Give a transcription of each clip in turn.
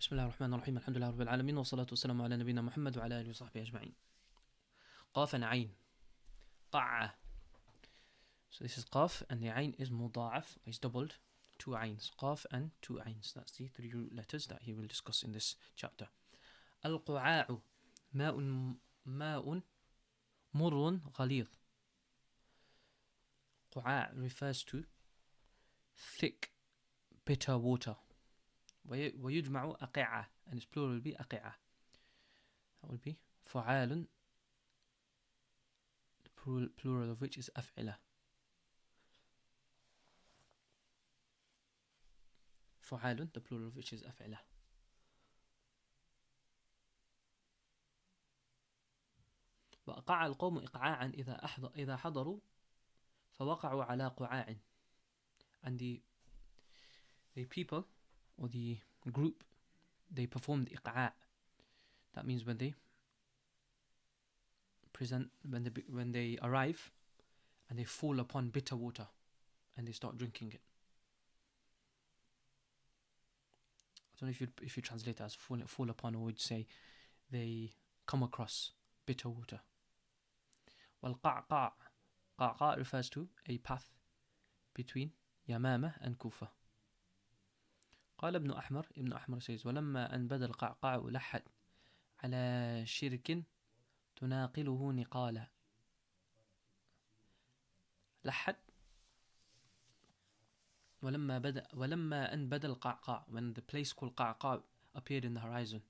بسم الله الرحمن الرحيم. الحمد لله رب العالمين، والصلاة والسلام على نبينا محمد وعلى آله وصحبه أجمعين. قاف and عين. قعة. So this is قاف, and the عين is مضاعف, is doubled. Two عينs. قاف and two عينs. That's the three letters that he will discuss in this chapter. القعاع. ماء مر غليظ. قعاع refers to thick, bitter water. ويجمع أقعة, and its plural will be أقعة. That will be فعال, the plural of which is أفعلة. فعال, the plural of which is أفعلة. وأقع القوم إقعاعا إذا حضروا فوقعوا على قعاع. And the people, or the group, they performed إقعاع. That means when they arrive and they fall upon bitter water and they start drinking it. I don't know if you translate it as fall upon, or would say they come across bitter water. والقعقاع. قعقاع refers to a path between Yamama and Kufa. قال ابن أحمر says ولما أن بدا القعقاع لحد على شرك تناقله نقالا. لحد ولما أن بدا القعقاع, when the place called قعقاع appeared in the horizon.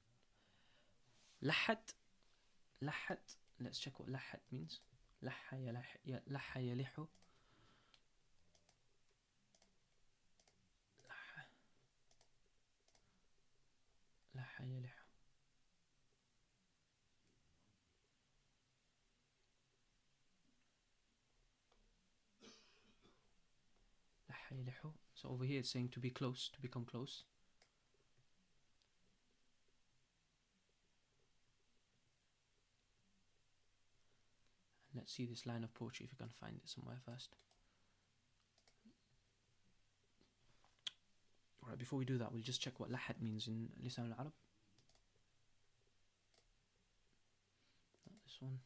لحد, let's check what لحد means. لح يلح. لح يلح. So over here it's saying to be close, to become close. And let's see this line of poetry if you can find it somewhere first. Alright, before we do that, we'll just check what lahad means in Lisan al-Arab. Not this one.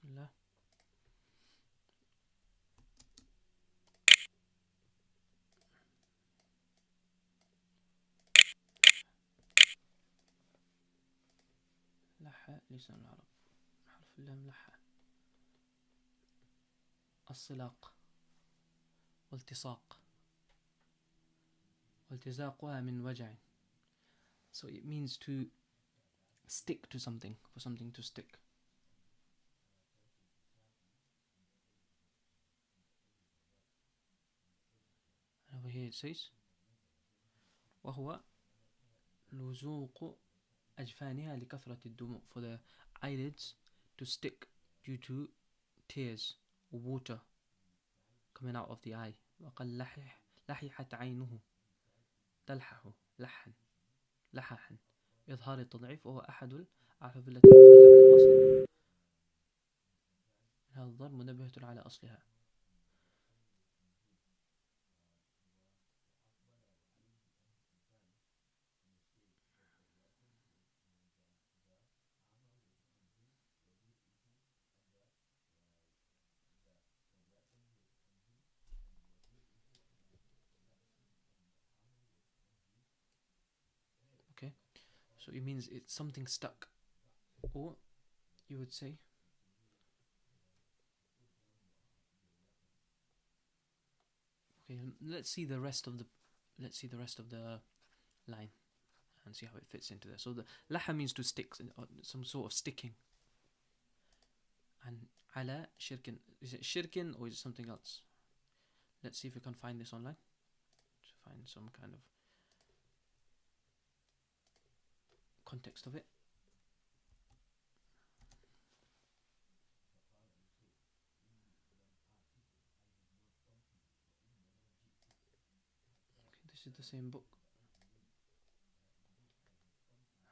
Bismillah. لح لسان العرب. حرف اللام لح. الصلاق والتصاق والتزاقها من وجع. So it means to stick to something, for something to stick. And over here it says وهو لزوق أجفانها لكثرة الدموع, for the eyelids to stick due to tears or water coming out of the eye. وقال لححت عينه تلحح لححا إظهار التضعيف, وهو أحد الأحرف التي مخرجة عن الأصل. هذا الضرب منبهة على أصلها. Okay, so it means it's something stuck, or you would say okay, let's see the rest of the line and see how it fits into there. So the laha means to stick, some sort of sticking. And ala shirkin, is it shirkin or is it something else? Let's see if we can find this online to find some kind of context of it. Okay, this is the same book.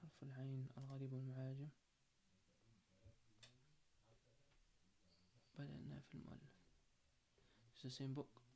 حرف العين الغريب المعاجم. في المؤلف. It's the same book.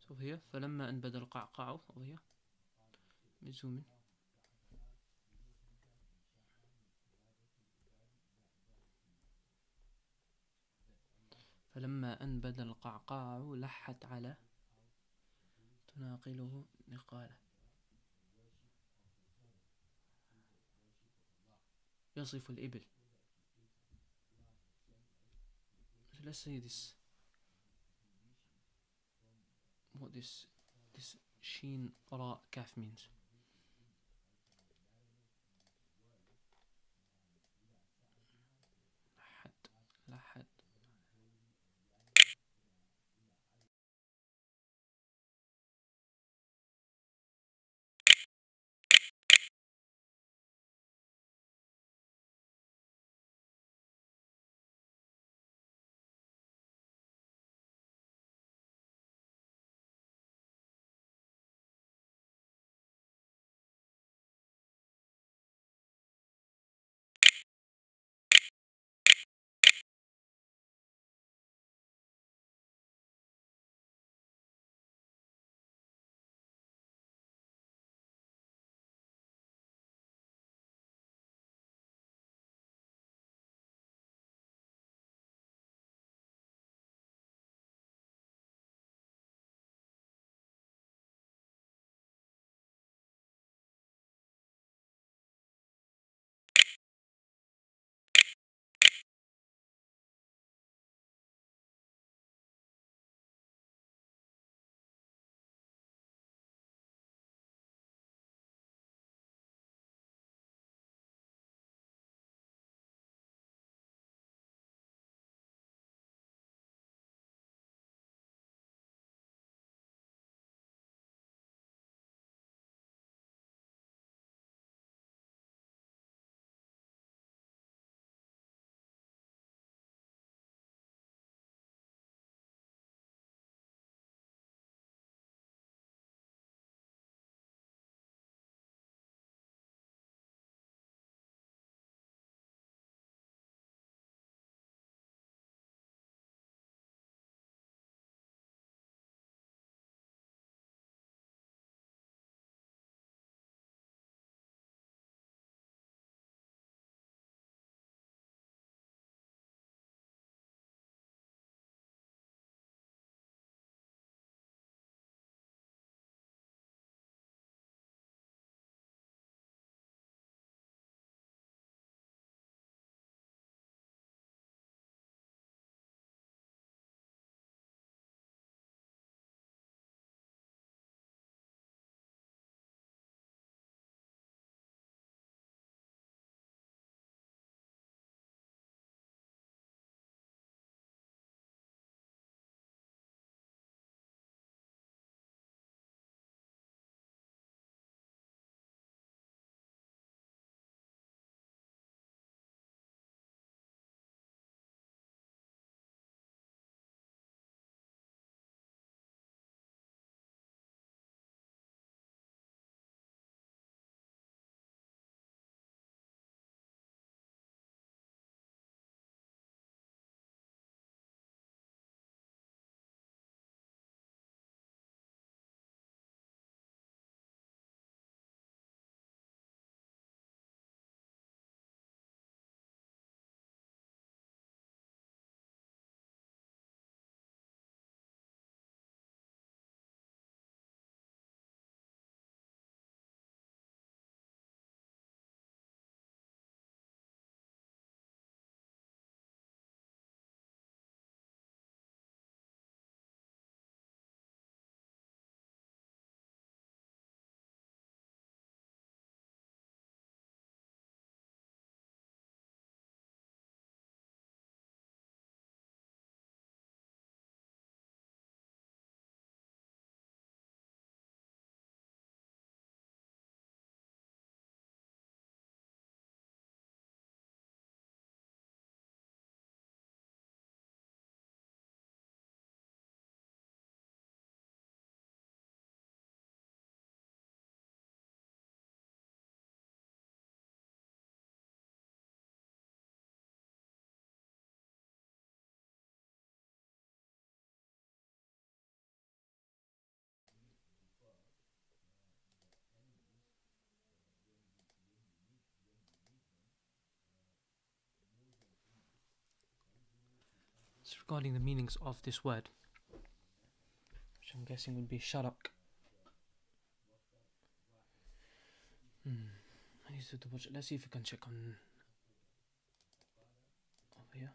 وهي فلما أن بدا القعقاع وهي بزوم. فلما أن بدا القعقاع لحت على تناقله نقاله. يصف الإبل. So let's say this, what this sheen ra kaf means. لحت It's regarding the meanings of this word, which I'm guessing would be sharak. I need to double check. Let's see if we can check on over here.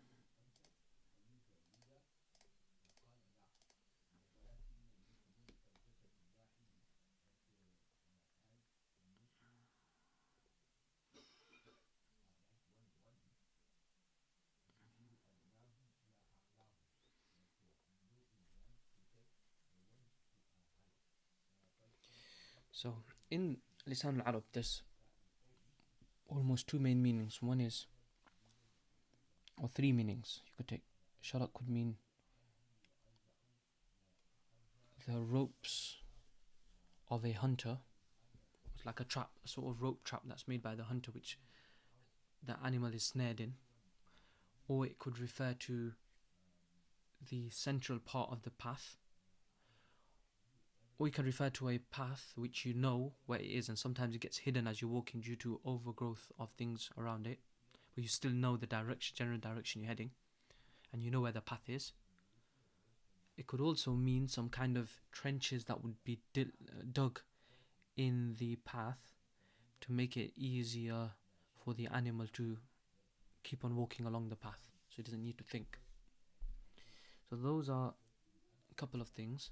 So in Lisan al-Arab there's almost two main meanings. One is, or three meanings you could take. Sharak could mean the ropes of a hunter. It's like a trap, a sort of rope trap that's made by the hunter, which the animal is snared in. Or it could refer to the central part of the path. Or you can refer to a path which you know where it is, and sometimes it gets hidden as you're walking due to overgrowth of things around it, but you still know the direction, general direction you're heading, and you know where the path is. It could also mean some kind of trenches that would be dug in the path to make it easier for the animal to keep on walking along the path, so it doesn't need to think. So those are a couple of things.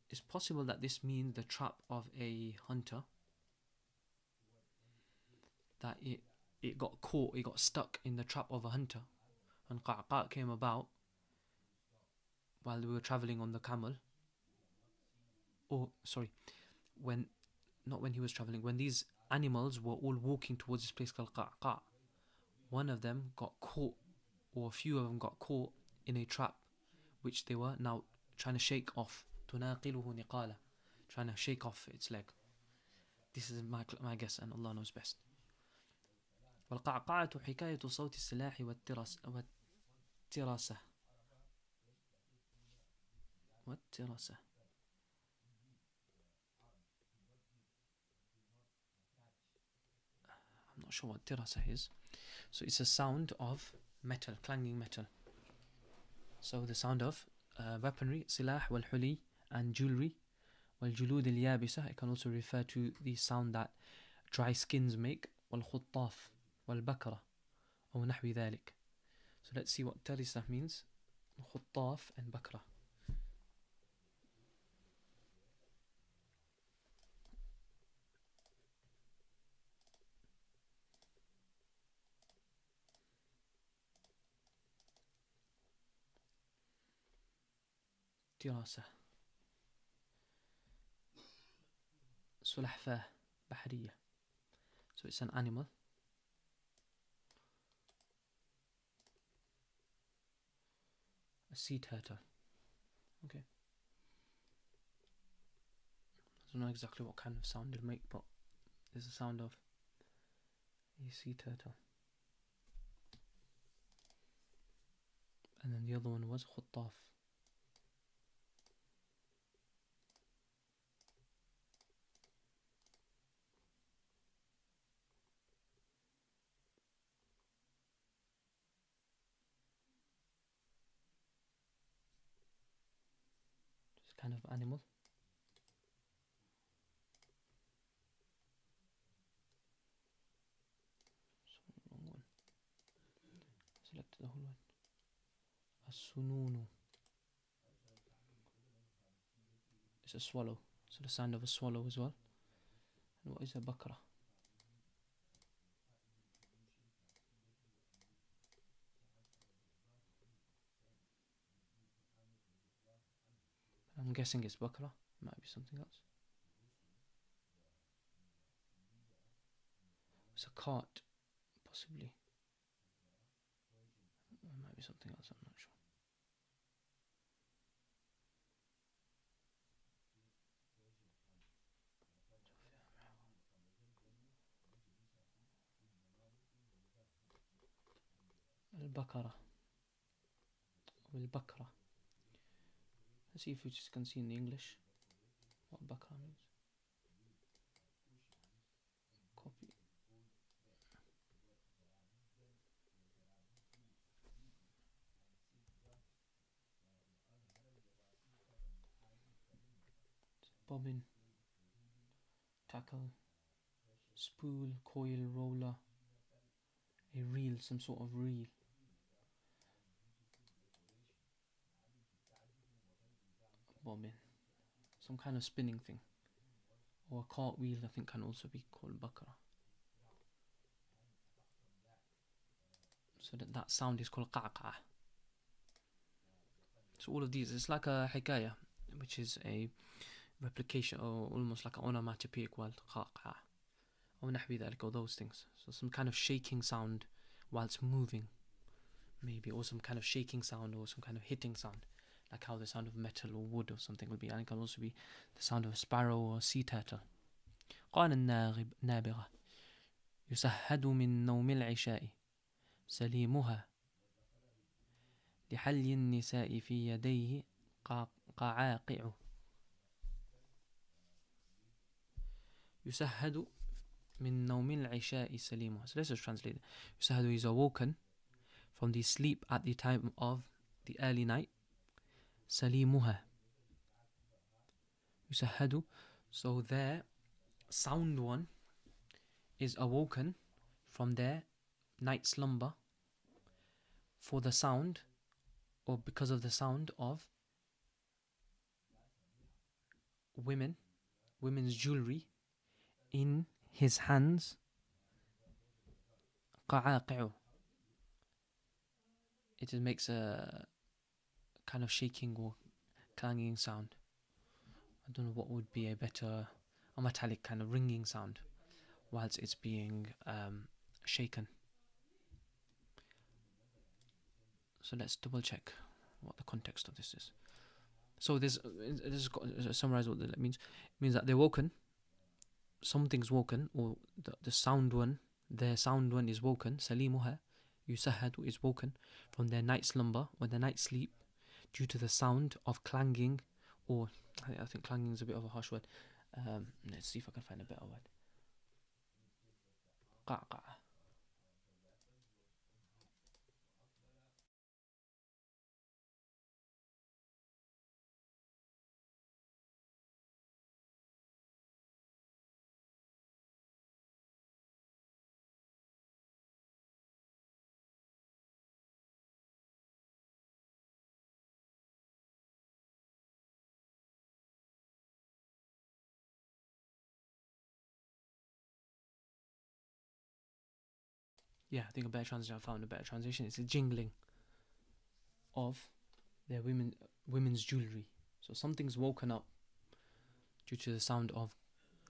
It's possible that this means the trap of a hunter, that it got caught, it got stuck in the trap of a hunter, and Qa'qa' came about while we were travelling on the camel. Or sorry, not when he was travelling, when these animals were all walking towards this place called Qa'qa', one of them got caught, or a few of them got caught in a trap which they were now trying to shake off. تناقله نقالة, trying to shake off its leg. This is my guess, and Allah knows best. والقعقعة حكاية صوت السلاح والتراسة. والتراسة. I'm not sure what tirasa is. So it's a sound of metal, clanging metal. So the sound of weaponry, silah wal huli, and jewelry. والجلود اليابسة, it can also refer to the sound that dry skins make. والخطاف والبكرة أو نحو ذلك. So let's see what tarisa means. خطاف and bakra. تراسة. سلحفاة بحرية. So it's an animal. A sea turtle. Okay. I don't know exactly what kind of sound it'll make, but there's a sound of a sea turtle. And then the other one was خطاف. Kind of animal. So wrong one. Select the whole one. As-sununu. It's a swallow. So the sound of a swallow as well. And what is a bakra? I'm guessing it's bakra. Might be something else. It's a cart, possibly. It might be something else, I'm not sure. Al-Bakara. Al-Bakra. Let's see if we just can see in the English what Bakra means. Copy. bobbin, tackle, spool, coil, roller, a reel, some sort of reel. Bobbin, some kind of spinning thing. Or a cartwheel, I think, can also be called bakra. So that sound is called qa'qa'. So all of these, it's like a hikayah, which is a replication or almost like an onomatopoeic word, qa'qa'. Or nahwi dhalik, or those things. So some kind of shaking sound whilst moving, maybe, or some kind of shaking sound or some kind of hitting sound, like how the sound of metal or wood or something will be. And it can also be the sound of a sparrow or a sea turtle. قال النابغة يسهد من نوم العشاء سليمها لحلي النساء في يديه قعاقع. يسهد من نوم العشاء سليمها. So let's just translate it. يسهد is awoken from the sleep at the time of the early night. سليمها. يسهد. So there, sound one is awoken from their night slumber for the sound, or because of the sound of women's jewelry in his hands. قعاقع. It just makes a kind of shaking or clanging sound. I don't know what would be a better, a metallic kind of ringing sound whilst it's being shaken. So let's double check what the context of this is. So this is summarize what that means. It means that they're woken, something's woken, or the sound one, their sound one is woken. Salimuha, yusahadu, is woken from their night slumber or their night sleep due to the sound of clanging, or I think clanging is a bit of a harsh word. Let's see if I can find a better word. Qa'qa'. Yeah, I think a better translation. I found a better translation. It's a jingling of their women's jewelry. So something's woken up due to the sound of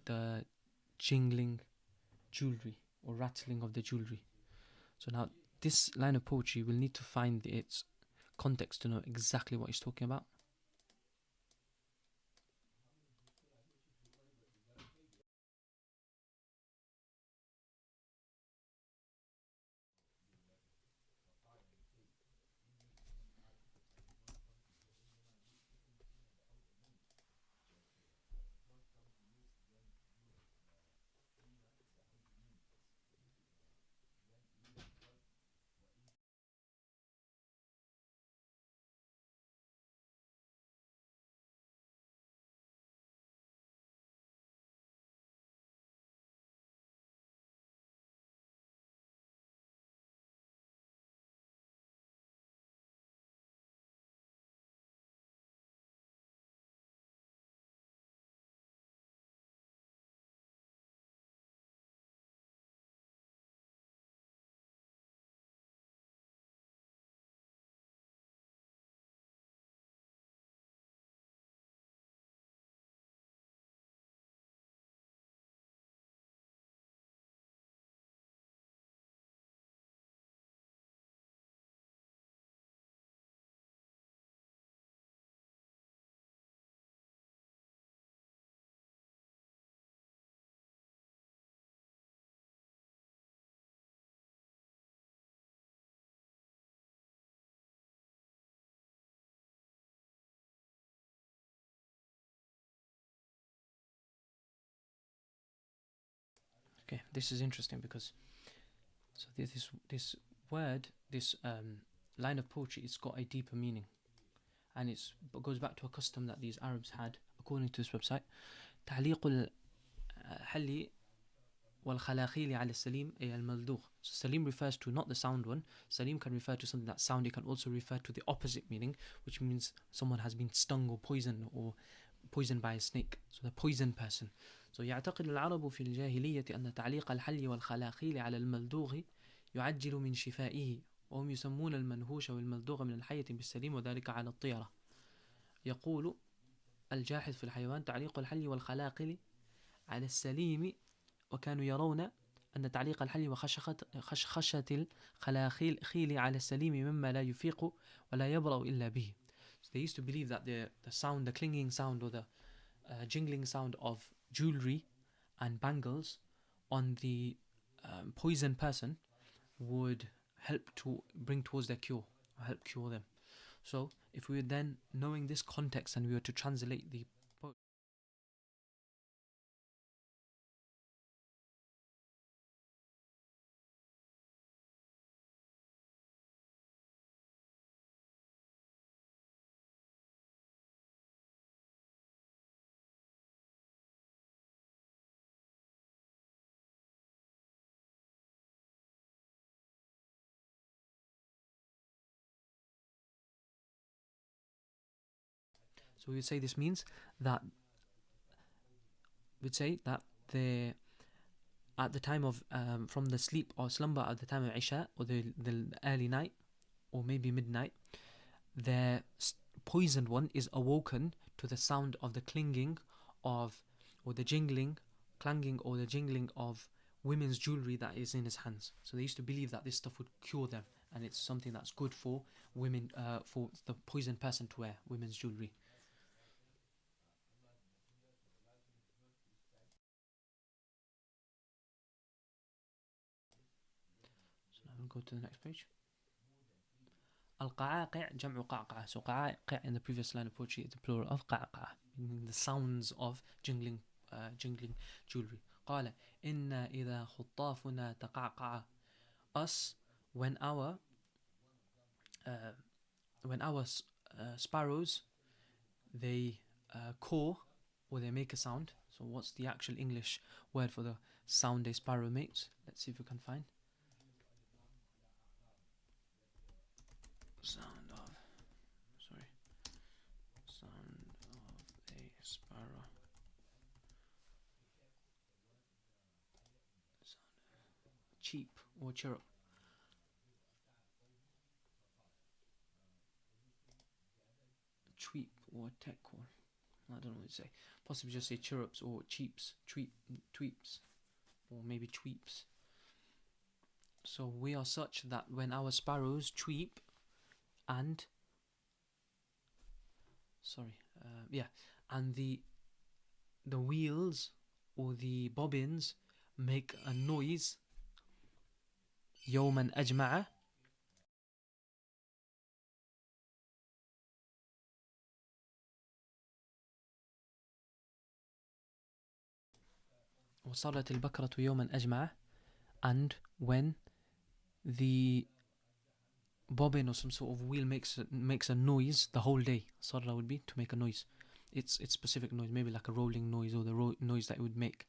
the jingling jewelry or rattling of the jewelry. So now this line of poetry, we'll need to find its context to know exactly what he's talking about. Okay, this is interesting because so this word, this line of poetry, it's got a deeper meaning, and it goes back to a custom that these Arabs had according to this website, تعليق الحلي والخلاخيل على السليم أي الملدوغ. So salim refers to not the sound one. Salim can refer to something that's sound. It can also refer to the opposite meaning, which means someone has been stung or poisoned by a snake. So the poisoned person. So يعتقد العرب في الجاهلية أن تعليق الحلي والخلاخيل على الملدوغ يعجل من شفائه، وهم يسمون المنهوش والملدوغ من الحية بالسليم وذلك على الطيرة. يقول الجاحظ في الحيوان تعليق الحلي والخلاخيل على السليم، وكانوا يرون أن تعليق الحلي وخشخشة الخلاخيل على السليم مما لا يفيق ولا يبرأ إلا به. So they used to believe that the sound, the clinging sound or the jingling sound of jewelry and bangles on the poisoned person would help to bring towards their cure, or help cure them. So if we were then knowing this context and we were to translate the So we would say this means that the at the time of from the sleep or slumber at the time of Isha or the early night or maybe midnight, the poisoned one is awoken to the sound of the clanging or the clanging or the jingling of women's jewelry that is in his hands. So they used to believe that this stuff would cure them, and it's something that's good for women, for the poisoned person to wear women's jewelry. We'll go to the next page. القعاقع جمع قعقعة. So قعاقع in the previous line of poetry is the plural of قعقعة, meaning the sounds of jingling jewelry. قال إن إذا خطافنا تقعقع. Us when our sparrows they caw or they make a sound. So what's the actual English word for the sound a sparrow makes? Let's see if we can find. Sound of a sparrow. Cheep or chirrup. Tweep or tech call. I don't know what to say. Possibly just say chirrups or cheeps, tweeps, or maybe tweeps. So we are such that when our sparrows tweep and and the wheels or the bobbins make a noise. يوما أجمع. وصارت البكرة يوما أجمع, and when the bobbin or some sort of wheel makes a noise the whole day. Sarra would be to make a noise. It's specific noise, maybe like a rolling noise or the noise that it would make.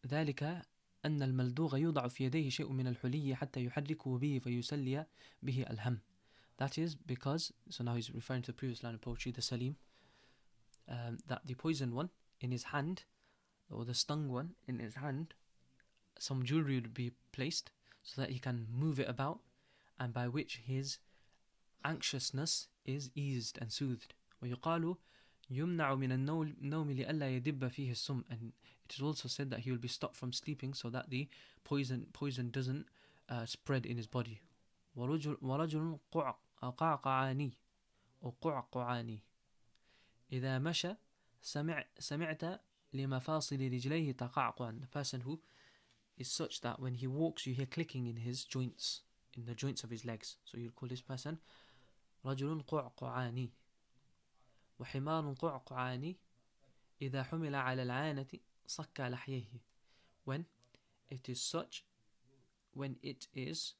ذلك أن الملدوغ يوضع في يديه شيء من الحلي حتى يحركه به فيسلي به الهم. That is because, so now he's referring to the previous line of poetry, the Salim, that the poisoned one in his hand, or the stung one in his hand, some jewelry would be placed so that he can move it about, and by which his anxiousness is eased and soothed. ويقال يمنع من النوم لئلا يدب فيه السم, and it is also said that he will be stopped from sleeping so that the poison doesn't spread in his body. ورجل قعقعاني أو قعقعاني إذا مشى سمعت لمفاصل رجليه تقعقعا. The person who is such that when he walks you hear clicking in his joints, in the joints of his legs. So you'll call this person رجل قعقعاني. وحمار قعقعاني إذا حمل على العانة صك لحيه. When it is such, when it is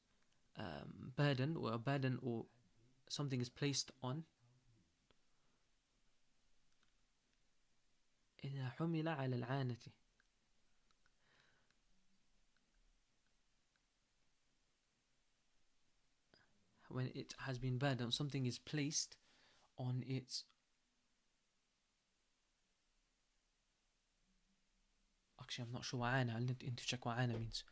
burden or something is placed on إذا حمل على العانة. When it has been burned, something is placed on its. Actually, I'm not sure what ʿana. I'll need to check what āna means.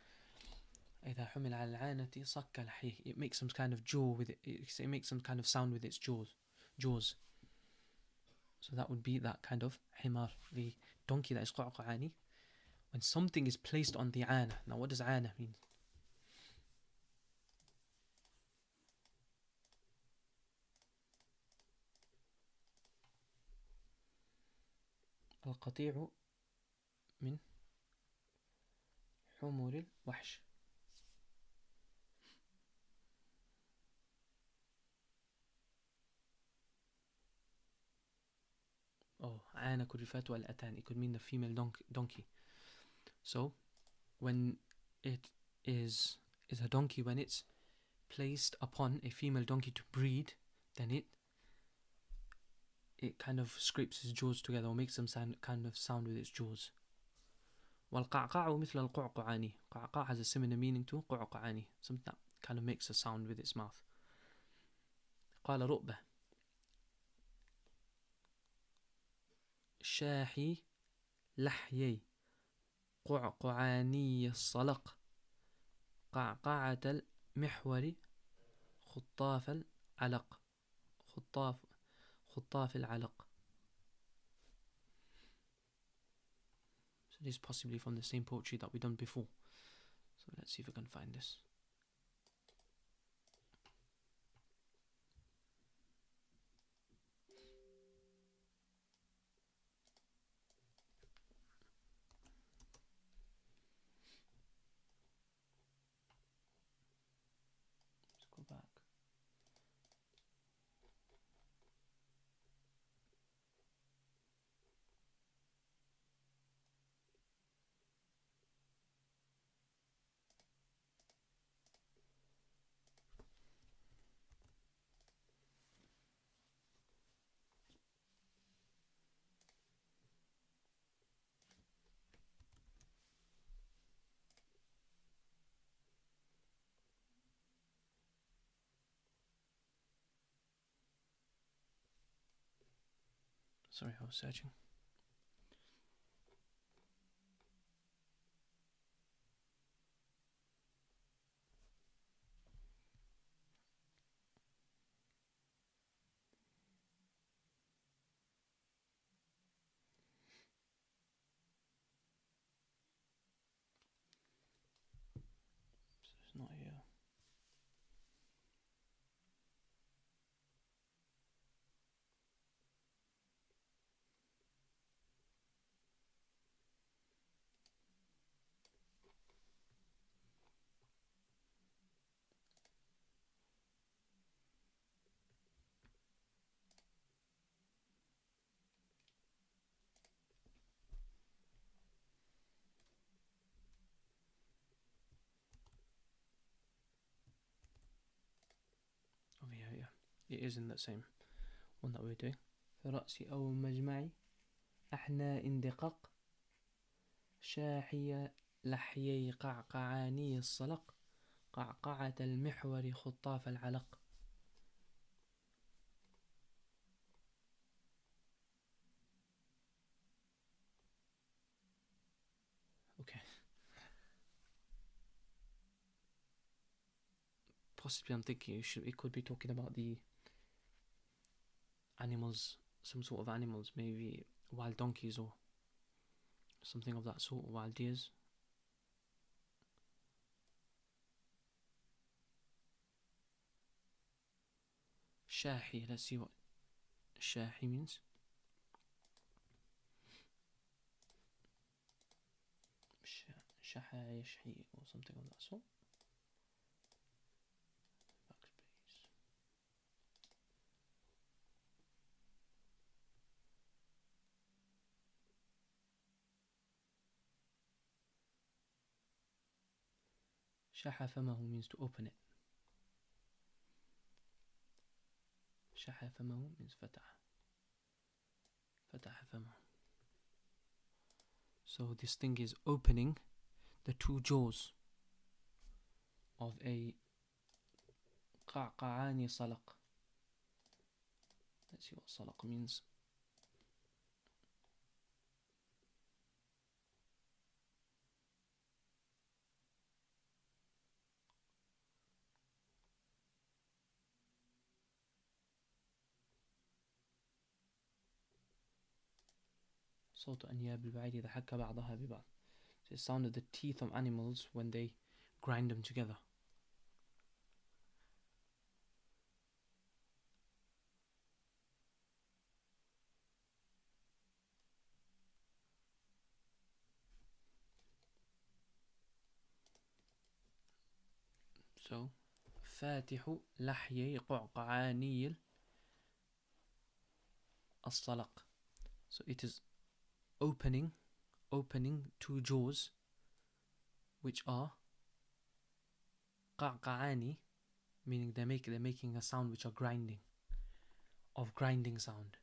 إذا حمل على العانة صك لحيه. It makes some kind of jaw with it. It makes some kind of sound with its jaws. So that would be that kind of حمار, the donkey that is قعقعاني. When something is placed on the āna. Now, what does āna mean? القطيع من حمر الوحش. عانة could refer to al-atan. It could mean the female donkey. So, when it is a donkey, when it's placed upon a female donkey to breed, then it kind of scrapes its jaws together or makes some kind of sound with its jaws. والقعقاع مثل القعقعاني. قعقاع has a similar meaning to قعقعاني, something that kind of makes a sound with its mouth. قال رؤبة شاحي لحيي قعقعاني الصلق قعقعة المحور خطاف العلق. خطاف العلق. So this is possibly from the same poetry that we done before. So let's see if we can find this. Let's go back. Sorry, I was searching. It's not here. Over here, yeah. It is in that same one that we're doing. رأسي أو مجمعي أحناء دقق شاحي لحيي قعقعاني الصلق قعقعة المحور خطاف العلق. Okay. Possibly I'm thinking it could be talking about the animals, some sort of animals, maybe wild donkeys or something of that sort, or wild deers. Shahi, let's see what Shahi means. Shaha yashhi or something of that sort. Backspace. Shaha famahu means to open it. Shaha famahu means fataha. Fataha famahu. So this thing is opening the two jaws of a قعقعاني صلق. Let's see what صلق means. صوت أنياب البعير إذا حك بعضها ببعض. So the sound of the teeth of animals when they grind them together. So فاتح لحيي قعقعاني الصلق. So it is opening two jaws which are قعقعاني, meaning they're making a sound which are grinding sound.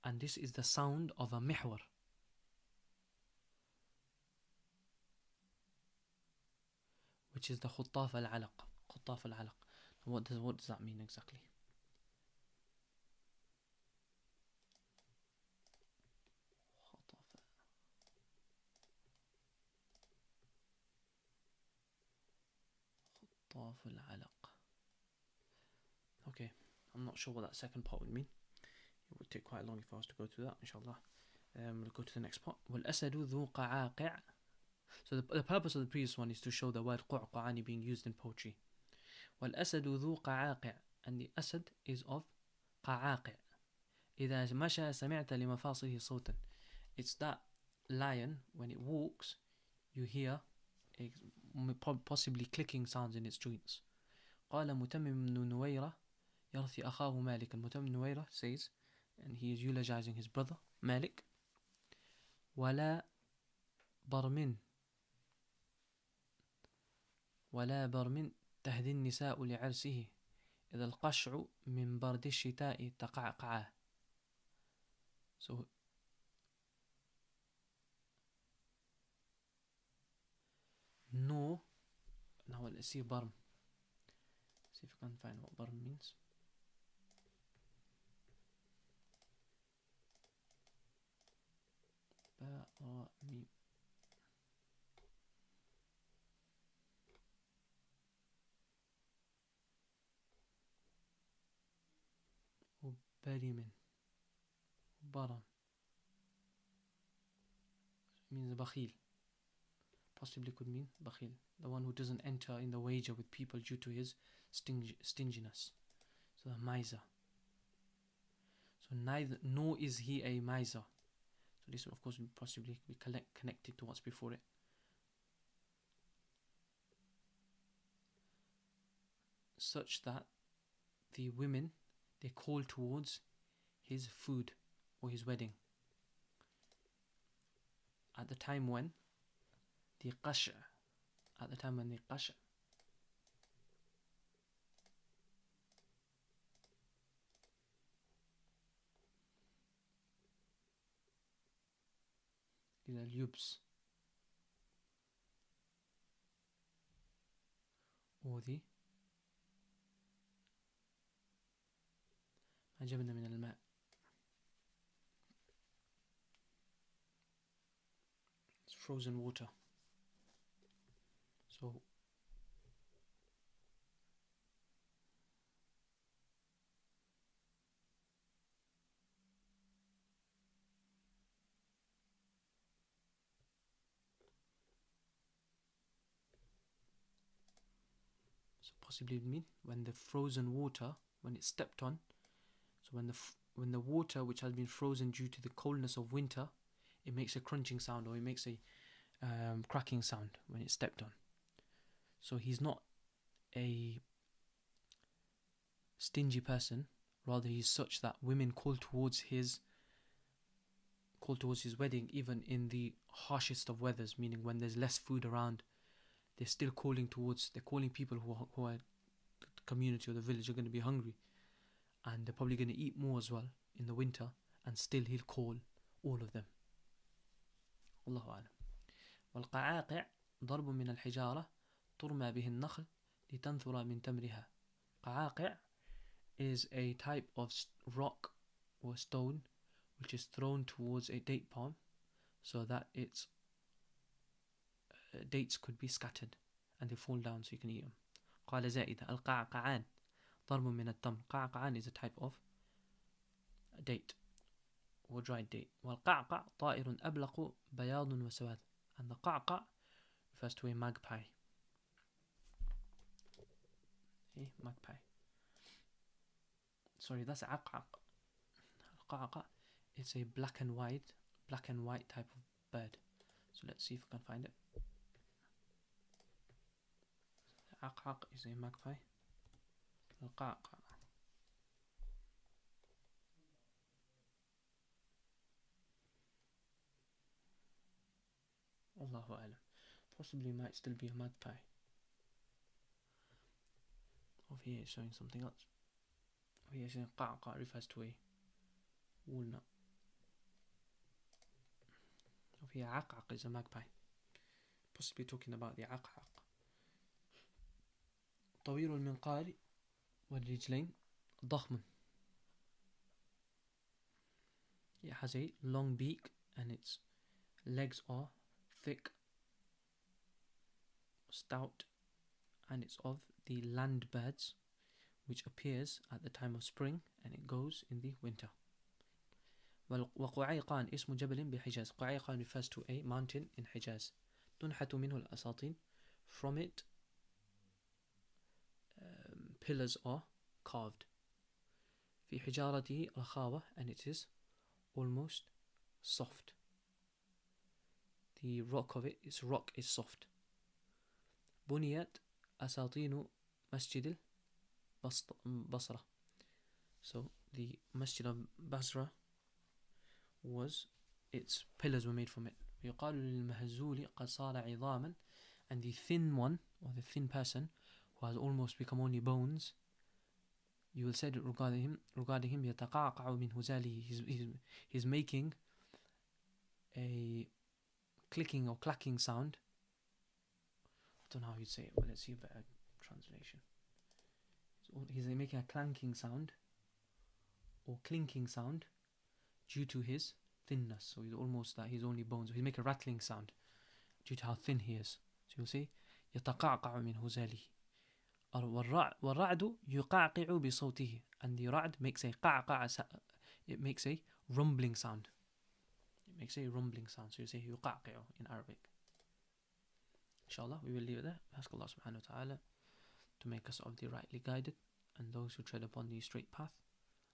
And this is the sound of a محور, which is the خطاف العلق. خطاف العلق. What does that mean exactly? خطاف العلق. Okay, I'm not sure what that second part would mean. It would take quite long if I was to go through that, inshallah. We'll go to the next part. والأسد ذو قعاقع. So the purpose of the previous one is to show the word قعقعاني being used in poetry. والأسد ذو قعاقع, and the asad is of قعاقع. إذا مشى سمعت لمفاصله صوتا. It's that lion, when it walks, you hear possibly clicking sounds in its joints. قال متمم بن نويرة يرثي أخاه مالك. متمم نويرة says, and he is eulogizing his brother Malik, ولا برمن تهدي النساء لعرسه إذا القشع من برد الشتاء تقعقعا. So no, now let's see barm. See if we can find what barm means. Ba-ra-mi. Barimin. Baram means bakhil. Possibly could mean bakhil, the one who doesn't enter in the wager with people due to his stinginess. So a miser. So neither, nor is he a miser. So this would of course possibly be connected to what's before it. Such that the women, they call towards his food or his wedding at the time when the qasha, إلى اليبس, or the ما جبنا من الماء. It's frozen water. So possibly mean when the frozen water, when it's stepped on, so when the water which has been frozen due to the coldness of winter, it makes a crunching sound, or it makes a cracking sound when it's stepped on. So he's not a stingy person, rather he's such that women call towards his wedding even in the harshest of weathers, meaning when there's less food around, they're still calling people who are the community or the village are going to be hungry, and they're probably going to eat more as well in the winter, and still he'll call all of them الله أعلم. والقعاقع ضرب من الحجارة ترمى به النخل لتنثر من تمرها. قعاقع is a type of rock or stone which is thrown towards a date palm so that its dates could be scattered and they fall down so you can eat them. قال زائدة القعقعان ضرب من التمر. قعقعان is a type of date or dried date. والقعقع طائر أبلق بياض وسواد. And the قعقع refers to a magpie. Magpie. Sorry, that's عقعق. القعقع, it's a black and white type of bird. So let's see if we can find it. عقعق is a magpie. القعقع. Allahu Alam. Possibly might still be a magpie. Over here it's showing something else. Over here it's saying قعقع refers to a walnut. Over here عقعق is a magpie. Possibly talking about the عقعق. طويل المنقار والرجلين ضخم. It has a long beak and its legs are thick, stout, and it's of the land birds which appears at the time of spring and it goes in the winter. وقعيقان اسم جبل بحجاز. قعيقان refers to a mountain in Hijaz. تنحت منه الأساطين. From it pillars are carved. في حجارته رخاوة, and it is almost soft. The rock of it, its rock is soft. بنيت أساطين مسجد البصرة. So the Masjid of Basra was, its pillars were made from it. يقال للمهزول قد صار عظاما, and the thin one, or the thin person who has almost become only bones, you will say it regarding him يتقعقع من هزاله. He's making a clicking or clacking sound. I don't know how you'd say it, but let's see a better translation. So he's making a clanking sound or clinking sound due to his thinness. So he's almost that he's only bones. He's making a rattling sound due to how thin he is. So you'll see يتقعقع من هزاله. والرعد يقعقع بصوته, and the ra'd makes a قعقع. It makes a rumbling sound. It makes a rumbling sound. So you say يقعقع in Arabic. Inshallah, we will leave it there. Ask Allah subhanahu wa ta'ala to make us of the rightly guided and those who tread upon the straight path.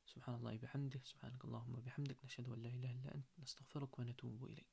Subhanallah bihamdih, subhanakallahumma bihamdik, nashhadu an la ilaha illa ant, nastaghfiruka wa natubu ilayk.